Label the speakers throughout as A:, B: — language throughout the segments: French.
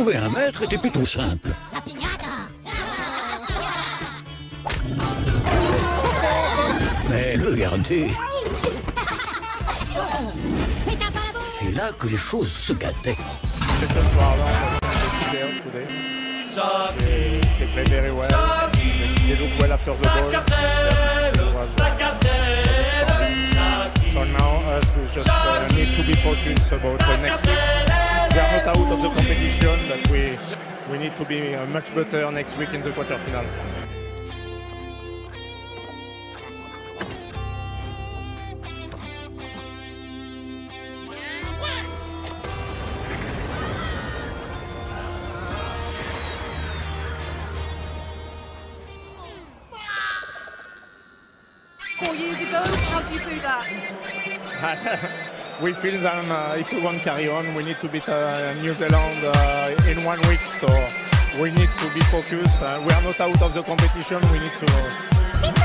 A: Trouver un maître était plutôt simple.
B: La piñata.
A: Mais le garder... C'est là que les choses se gâtaient.
C: They play very well. They look well after the ball. So now us we just need to be focused about the next week. We are not out of the competition, but we need to be much better next week in the quarterfinal.
D: Years ago, how do you feel that?
C: We feel that if we want to carry on, we need to beat New Zealand in 1 week. So we need to be focused. We are not out of the competition. We need to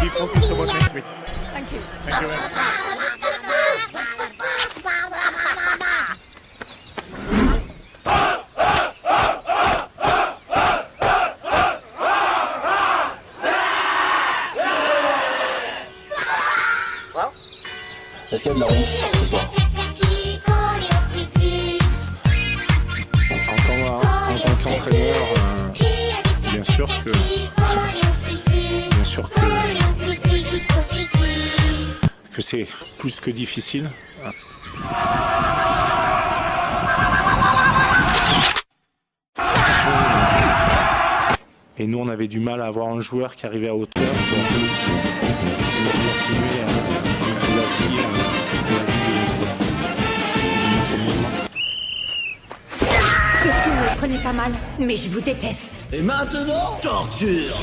C: be focused about next week.
D: Thank you.
C: Thank you very much.
E: Est-ce qu'il y a de la honte ce soir?
F: En tant qu'entraîneur, bien sûr que c'est plus que difficile. Et nous, on avait du mal à avoir un joueur qui arrivait à hauteur pour continuer la vie de notre mouvement.
B: Surtout, ne le prenez pas mal, mais je vous déteste.
E: Et maintenant, torture.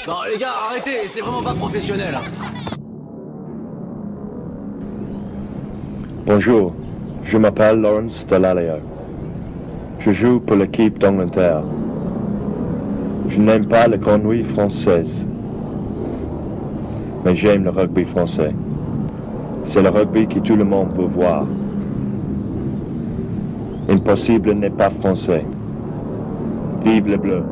E: Non les gars, arrêtez, c'est vraiment pas professionnel.
G: Bonjour, je m'appelle Lawrence Dallaglio. Je joue pour l'équipe d'Angleterre. Je n'aime pas la grenouille française, mais j'aime le rugby français. C'est le rugby que tout le monde veut voir. Impossible n'est pas français. Vive les Bleus.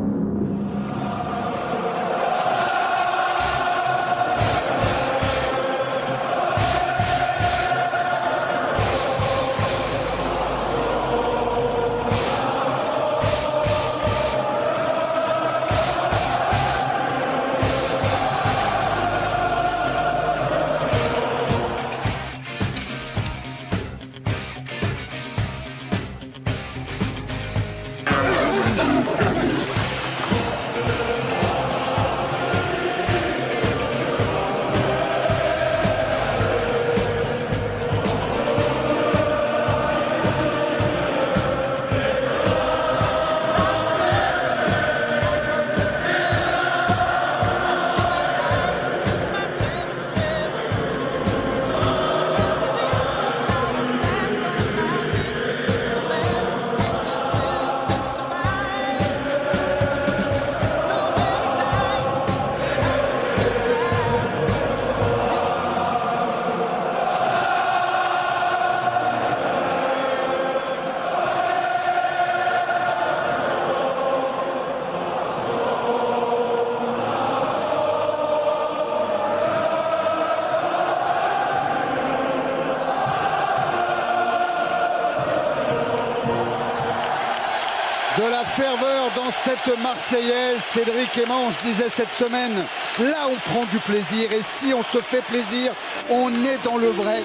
H: De la ferveur dans cette Marseillaise. Cédric Clément, on se disait cette semaine, là on prend du plaisir et si on se fait plaisir, on est dans le vrai.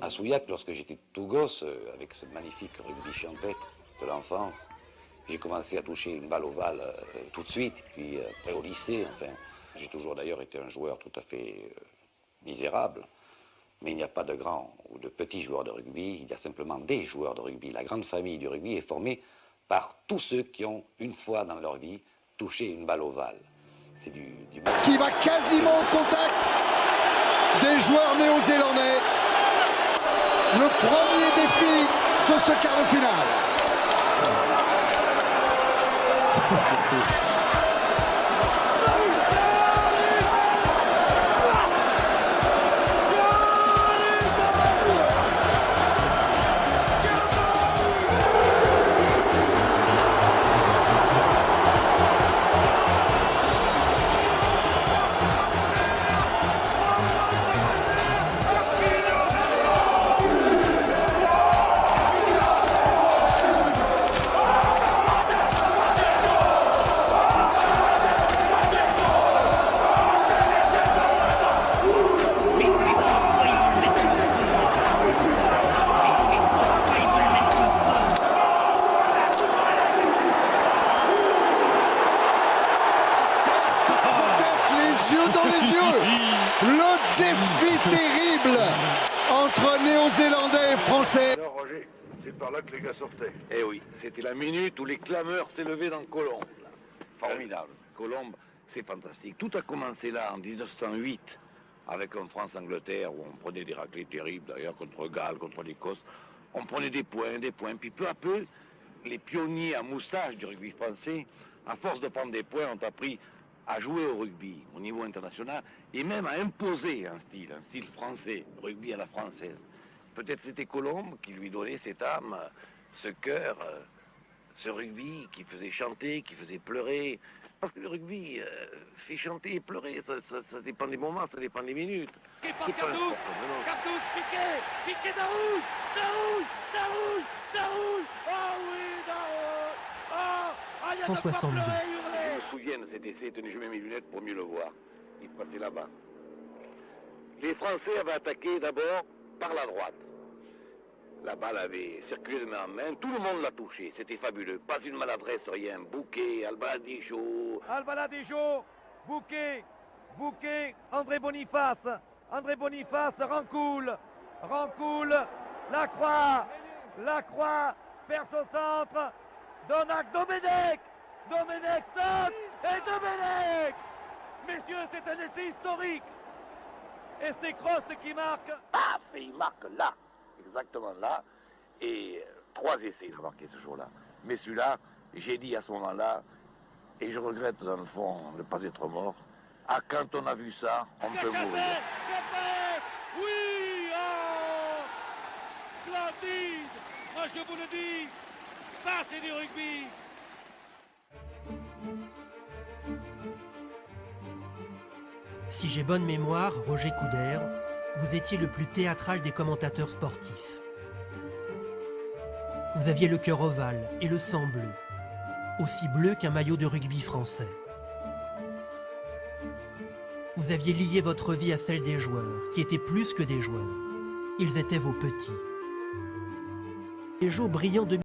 I: À Souillac, lorsque j'étais tout gosse, avec ce magnifique rugby champêtre de l'enfance, j'ai commencé à toucher une balle ovale tout de suite, puis après au lycée, enfin. J'ai toujours d'ailleurs été un joueur tout à fait misérable. Mais il n'y a pas de grands ou de petits joueurs de rugby, il y a simplement des joueurs de rugby. La grande famille du rugby est formée par tous ceux qui ont, une fois dans leur vie, touché une balle ovale. C'est du
H: qui va quasiment au contact des joueurs néo-zélandais. Le premier défi de ce quart de finale. regardez-le dans les yeux. Le défi terrible entre Néo-Zélandais et Français.
J: Alors Roger, c'est par là que les gars sortaient.
I: Eh oui, c'était la minute où les clameurs s'élevaient dans Colombe. Là. Formidable. Colombe, c'est fantastique. Tout a commencé là en 1908 avec un France-Angleterre où on prenait des raclées terribles d'ailleurs contre Galles, contre l'Écosse. On prenait des points. Puis peu à peu, les pionniers à moustache du rugby français, à force de prendre des points, ont appris à jouer au rugby au niveau international et même à imposer un style français, rugby à la française. Peut-être c'était Colombe qui lui donnait cette âme, ce cœur, ce rugby qui faisait chanter, qui faisait pleurer. Parce que le rugby fait chanter et pleurer, ça dépend des moments, ça dépend des minutes. C'est pas un sport comme l'autre.
J: Cartouche, Piqué, Darouille, ah oui, Darouille, ah, il y a
K: 162.
I: Je me souviens de cet essai, tenez, je mets mes lunettes pour mieux le voir. Il se passait là-bas. Les Français avaient attaqué d'abord par la droite. La balle avait circulé de main en main, tout le monde l'a touché, c'était fabuleux. Pas une maladresse, rien. Bouquet, Albaladejo.
J: Albaladejo, Bouquet, André Boniface, Rancoul, Lacroix, perce au centre, Domenech saute, et Domenech. Messieurs, c'est un essai historique. Et c'est Crost qui marque.
I: Paf, et il marque là, exactement là. Et 3 essais, il a marqué ce jour-là. Mais celui-là, j'ai dit à ce moment-là, et je regrette dans le fond de ne pas être mort, ah, quand on a vu ça, on peut mourir.
J: Oui, oh, splendide. Moi je vous le dis, ça c'est du rugby.
K: Si j'ai bonne mémoire, Roger Coudert, vous étiez le plus théâtral des commentateurs sportifs. Vous aviez le cœur ovale et le sang bleu, aussi bleu qu'un maillot de rugby français. Vous aviez lié votre vie à celle des joueurs, qui étaient plus que des joueurs. Ils étaient vos petits. Les jours brillants de